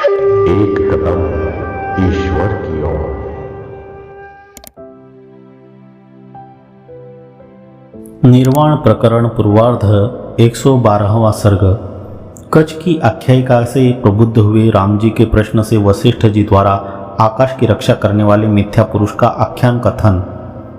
एक कदम ईश्वर की ओर। निर्वाण प्रकरण पूर्वार्ध 112वां सर्ग। कच्छ की आख्यायिका से प्रबुद्ध हुए राम जी के प्रश्न से वशिष्ठ जी द्वारा आकाश की रक्षा करने वाले मिथ्या पुरुष का आख्यान कथन।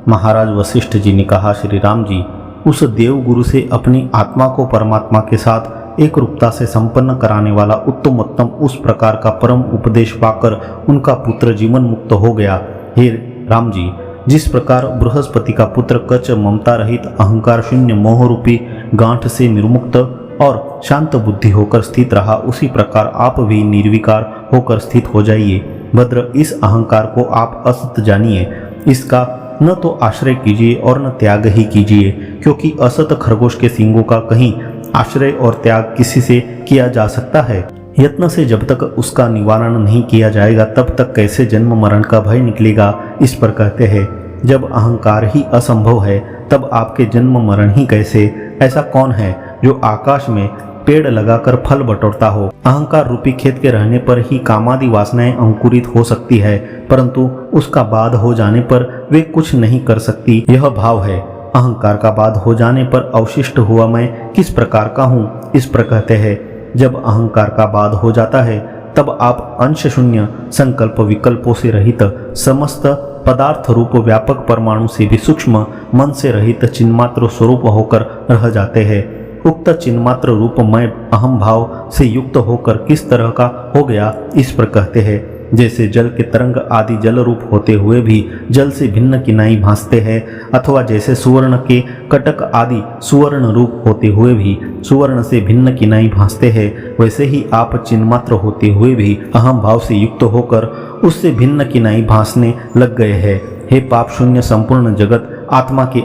महाराज वशिष्ठ जी ने कहा, श्री राम जी, उस देव गुरु से अपनी आत्मा को परमात्मा के साथ एक रूपता से संपन्न कराने वाला उत्तमोत्तम उस प्रकार का परम उपदेश पाकर उनका पुत्र जीवन मुक्त हो गया। हे राम जी, जिस प्रकार बृहस्पति का पुत्र कच्छ ममता रहित अहंकार शून्य मोह रूपी गांठ से निर्मुक्त और शांत बुद्धि होकर स्थित रहा, उसी प्रकार आप भी निर्विकार होकर स्थित हो जाइए। भद्र, इस अहंकार को आप असत जानिए, इसका न तो आश्रय कीजिए और न त्याग ही कीजिए, क्योंकि असत खरगोश के सींगों का कहीं आश्रय और त्याग किसी से किया जा सकता है। यत्न से जब तक उसका निवारण नहीं किया जाएगा तब तक कैसे जन्म मरण का भय निकलेगा। इस पर कहते हैं, जब अहंकार ही असंभव है तब आपके जन्म मरण ही कैसे। ऐसा कौन है जो आकाश में पेड़ लगाकर फल बटोरता हो। अहंकार रूपी खेत के रहने पर ही कामादि वासनाएं अंकुरित हो सकती है, परंतु उसका बाध हो जाने पर वे कुछ नहीं कर सकती। यह भाव है। अहंकार का बाध हो जाने पर अवशिष्ट हुआ मैं किस प्रकार का हूँ। इस पर कहते हैं, जब अहंकार का बाध हो जाता है तब आप अंश शून्य संकल्प विकल्पों से रहित समस्त पदार्थ रूप व्यापक परमाणु से भी सूक्ष्म मन से रहित चिन्मात्र स्वरूप होकर रह जाते हैं। उक्त चिन्मात्र रूप मैं अहम भाव से युक्त होकर किस तरह का हो गया। इस पर कहते हैं, जैसे जल के तरंग आदि जल रूप होते हुए भी जल से भिन्न किनाई भासते हैं, अथवा जैसे सुवर्ण के कटक आदि सुवर्ण रूप होते हुए भी सुवर्ण से भिन्न किनाई भासते हैं, वैसे ही आप चिन्मात्र होते हुए भी अहम भाव से युक्त होकर उससे भिन्न किनाई भासने लग गए हैं। हे पाप शून्य संपूर्ण जगत आत्मा के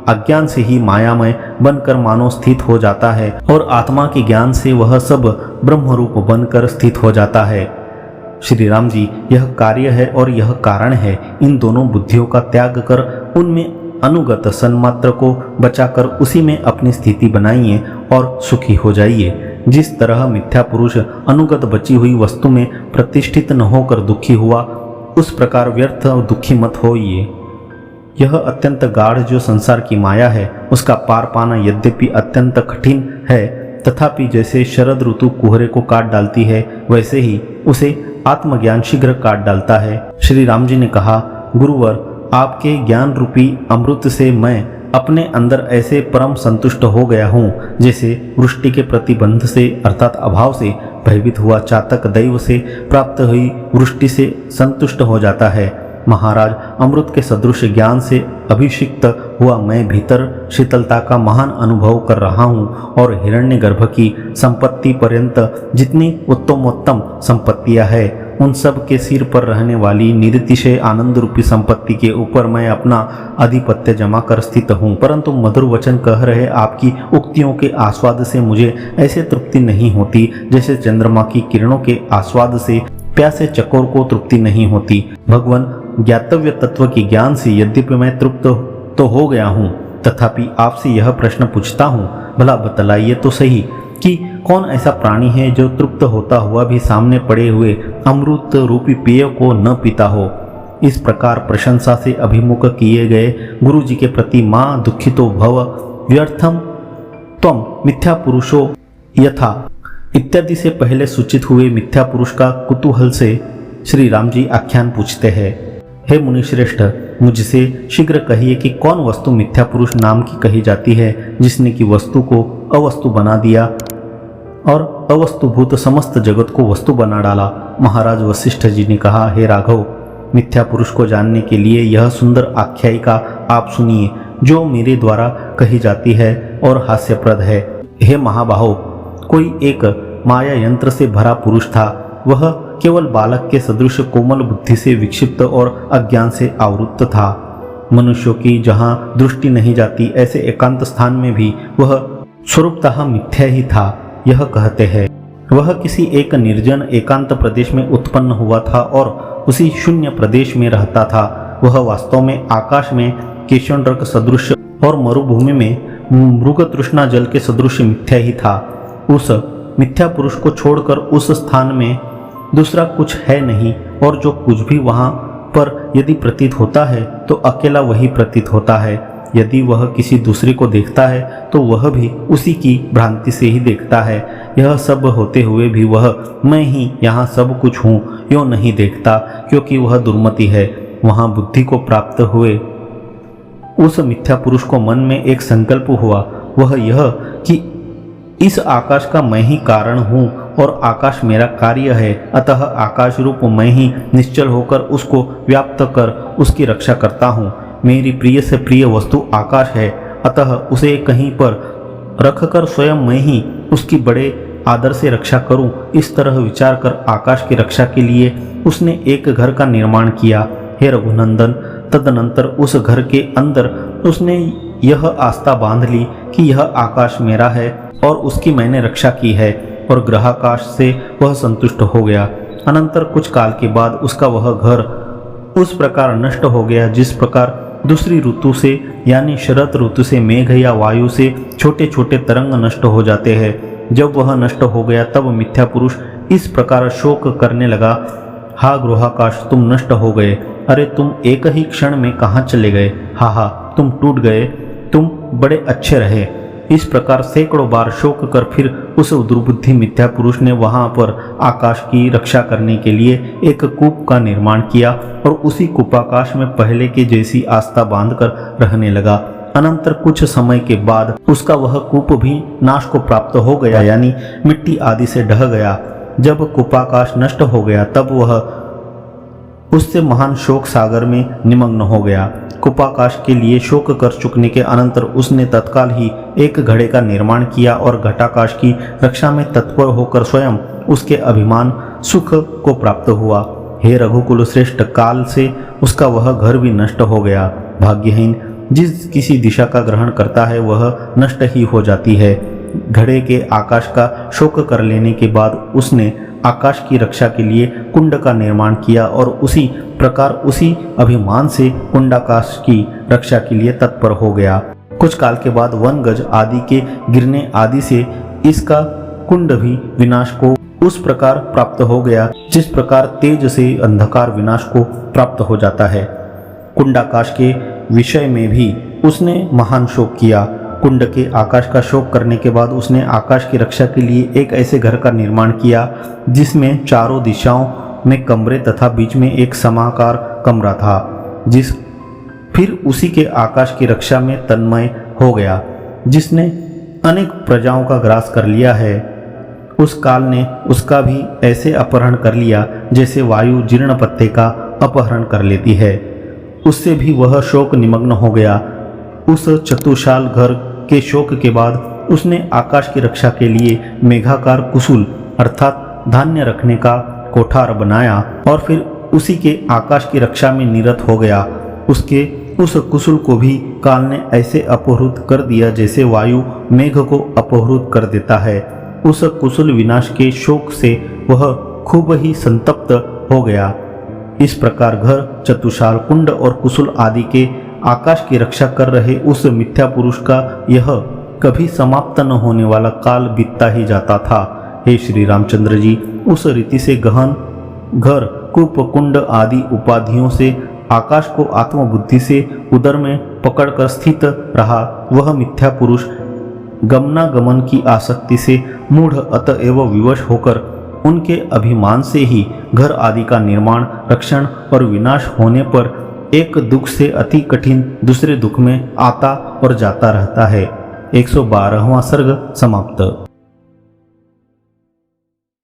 अज्ञान से ही मायामय बनकर मानो स्थित हो जाता है और आत्मा के ज्ञान से वह सब ब्रह्म रूप बनकर स्थित हो जाता है। श्री राम जी, यह कार्य है और यह कारण है। इन दोनों बुद्धियों का त्याग कर उनमें अनुगत सन्मात्र को बचाकर उसी में अपनी स्थिति बनाइए और सुखी हो जाइए। जिस तरह मिथ्या पुरुष अनुगत बची हुई वस्तु में प्रतिष्ठित न होकर दुखी हुआ, उस प्रकार व्यर्थ और दुखी मत होइए। यह अत्यंत गाढ़ जो संसार की माया है, उसका पार पाना यद्यपि अत्यंत कठिन है, तथापि जैसे शरद ऋतु कुहरे को काट डालती है, वैसे ही उसे आत्मज्ञान शीघ्र काट डालता है। श्री राम जी ने कहा, गुरुवर, आपके ज्ञान रूपी अमृत से मैं अपने अंदर ऐसे परम संतुष्ट हो गया हूँ, जैसे वृष्टि के प्रतिबंध से अर्थात अभाव से भयभीत हुआ चातक दैव से प्राप्त हुई वृष्टि से संतुष्ट हो जाता है। महाराज, अमृत के सदृश ज्ञान से अभिषिक्त हुआ मैं भीतर शीतलता का महान अनुभव कर रहा हूँ और हिरण्यगर्भ की संपत्ति पर्यंत जितनी उत्तमोत्तम संपत्तियां हैं, उन सब के सिर पर रहने वाली निरतिशय आनंद रूपी संपत्ति के ऊपर मैं अपना आधिपत्य जमा कर स्थित हूँ। परंतु मधुर वचन कह रहे आपकी उक्तियों के आस्वाद से मुझे ऐसे तृप्ति नहीं होती जैसे चंद्रमा की किरणों के आस्वाद से प्यासे चकोर को तृप्ति नहीं होती। भगवान, ज्ञातव्य तत्व की ज्ञान से यद्यपि मैं तृप्त तो हो गया हूँ, तथापि आपसे यह प्रश्न पूछता हूँ, भला बतलाइए तो सही कि कौन ऐसा प्राणी है जो तृप्त होता हुआ भी सामने पड़े हुए अमृत रूपी पेय को न पीता हो। इस प्रकार प्रशंसा से अभिमुख किए गए गुरु जी के प्रति माँ दुखितो भव व्यर्थम त्वम मिथ्या पुरुषो यथा इत्यादि से पहले सूचित हुए मिथ्या पुरुष का कुतूहल से श्री राम जी आख्यान पूछते हैं। हे मुनिश्रेष्ठ, मुझसे शीघ्र कहिए कि कौन वस्तु मिथ्या पुरुष नाम की कही जाती है, जिसने की वस्तु को अवस्तु बना दिया और अवस्तुभूत समस्त जगत को वस्तु बना डाला। महाराज वशिष्ठ जी ने कहा, हे राघव, मिथ्या पुरुष को जानने के लिए यह सुंदर आख्यायिका आप सुनिए, जो मेरे द्वारा कही जाती है और हास्यप्रद है। हे महाबाहो, कोई एक माया यंत्र से भरा पुरुष था। वह केवल बालक के सदृश कोमल बुद्धि से विक्षिप्त और अज्ञान से आवृत्त था। मनुष्यों की जहाँ दृष्टि नहीं जाती, ऐसे एकांत स्थान में भी वह स्वरूपतः मिथ्या ही था। यह कहते हैं, वह किसी एक निर्जन एकांत प्रदेश में उत्पन्न हुआ था और उसी शून्य प्रदेश में रहता था। वह वास्तव में आकाश में केशोंड्रक सदृश और मरुभूमि में मृग तृष्णा जल के सदृश मिथ्या ही था। उस मिथ्या पुरुष को छोड़कर उस स्थान में दूसरा कुछ है नहीं, और जो कुछ भी वहाँ पर यदि प्रतीत होता है तो अकेला वही प्रतीत होता है। यदि वह किसी दूसरे को देखता है तो वह भी उसी की भ्रांति से ही देखता है। यह सब होते हुए भी वह मैं ही यहाँ सब कुछ हूँ यो नहीं देखता, क्योंकि वह दुर्मति है। वहाँ बुद्धि को प्राप्त हुए उस मिथ्या पुरुष को मन में एक संकल्प हुआ, वह यह कि इस आकाश का मैं ही कारण हूँ और आकाश मेरा कार्य है, अतः आकाश रूप मैं ही निश्चल होकर उसको व्याप्त कर उसकी रक्षा करता हूँ। मेरी प्रिय से प्रिय वस्तु आकाश है, अतः उसे कहीं पर रखकर स्वयं मैं ही उसकी बड़े आदर से रक्षा करूं। इस तरह विचार कर आकाश की रक्षा के लिए उसने एक घर का निर्माण किया। हे रघुनंदन, तदनंतर उस घर के अंदर उसने यह आस्था बांध ली कि यह आकाश मेरा है और उसकी मैंने रक्षा की है, और ग्रहाकाश से वह संतुष्ट हो गया। अनंतर कुछ काल के बाद उसका वह घर उस प्रकार नष्ट हो गया जिस प्रकार दूसरी ऋतु से यानी शरद ऋतु से मेघ या वायु से छोटे छोटे तरंग नष्ट हो जाते हैं। जब वह नष्ट हो गया तब मिथ्या पुरुष इस प्रकार शोक करने लगा, हा गृहाकाश, तुम नष्ट हो गए। अरे तुम एक ही क्षण में कहाँ चले गए? हा हा, तुम टूट गए, तुम बड़े अच्छे रहे। इस प्रकार सैकड़ों बार शोक कर फिर उस दुर्बुद्धि मिथ्या पुरुष ने वहां पर आकाश की रक्षा करने के लिए एक कूप का निर्माण किया और उसी कूपाकाश में पहले के जैसी आस्था बांधकर रहने लगा। अनंतर कुछ समय के बाद उसका वह कूप भी नाश को प्राप्त हो गया, यानी मिट्टी आदि से ढह गया। जब कूपाकाश नष्ट हो गया तब वह उससे महान शोक सागर में निमग्न हो गया। कूपाकाश के लिए शोक कर चुकने के अनंतर उसने तत्काल ही एक घड़े का निर्माण किया और घटाकाश की रक्षा में तत्पर होकर स्वयं उसके अभिमान सुख को प्राप्त हुआ। हे रघुकुल श्रेष्ठ, काल से उसका वह घर भी नष्ट हो गया। भाग्यहीन जिस किसी दिशा का ग्रहण करता है वह नष्ट ही हो जाती है। घड़े के आकाश का शोक कर लेने के बाद उसने आकाश की रक्षा के लिए कुंड का निर्माण किया और उसी प्रकार उसी अभिमान से कुंडाकाश की रक्षा के लिए तत्पर हो गया। कुछ काल के बाद वन गज आदि के गिरने आदि से इसका कुंड भी विनाश को उस प्रकार प्राप्त हो गया जिस प्रकार तेज से अंधकार विनाश को प्राप्त हो जाता है। कुंडाकाश के विषय में भी उसने महान शोक किया। कुंड के आकाश का शोक करने के बाद उसने आकाश की रक्षा के लिए एक ऐसे घर का निर्माण किया जिसमें चारों दिशाओं में कमरे तथा बीच में एक समाकार कमरा था, जिस फिर उसी के आकाश की रक्षा में तन्मय हो गया, जिसने अनेक प्रजाओं का ग्रास कर लिया है। उस काल ने उसका भी ऐसे अपहरण कर लिया जैसे वायु जीर्ण पत्ते का अपहरण कर लेती है। उससे भी वह शोक निमग्न हो गया। उस चतुशाल घर के शोक के बाद उसने आकाश की रक्षा के लिए मेघाकार कुसुल अर्थात धान्य रखने का कोठार बनाया और फिर उसी के आकाश की रक्षा में निरत हो गया। उसके उस कुसुल को भी काल ने ऐसे अपहृत कर दिया जैसे वायु मेघ को अपहृत कर देता है। उस कुसुल विनाश के शोक से वह खूब ही संतप्त हो गया। इस प्रकार घर, चतुशाल, कुंड और कुसुल आदि के आकाश की रक्षा कर रहे उस मिथ्या पुरुष का यह कभी समाप्त न होने वाला काल बीतता ही जाता था। हे श्री रामचंद्र जी, उस रीति से गहन घर, कूप, कुंड आदि उपाधियों से आकाश को आत्मबुद्धि से उदर में पकड़कर स्थित रहा वह मिथ्या पुरुष गमनागमन की आसक्ति से मूढ़ अतएव विवश होकर उनके अभिमान से ही घर आदि का निर्माण, रक्षण और विनाश होने पर एक दुख से अति कठिन दूसरे दुख में आता और जाता रहता है। 112वां सर्ग समाप्त।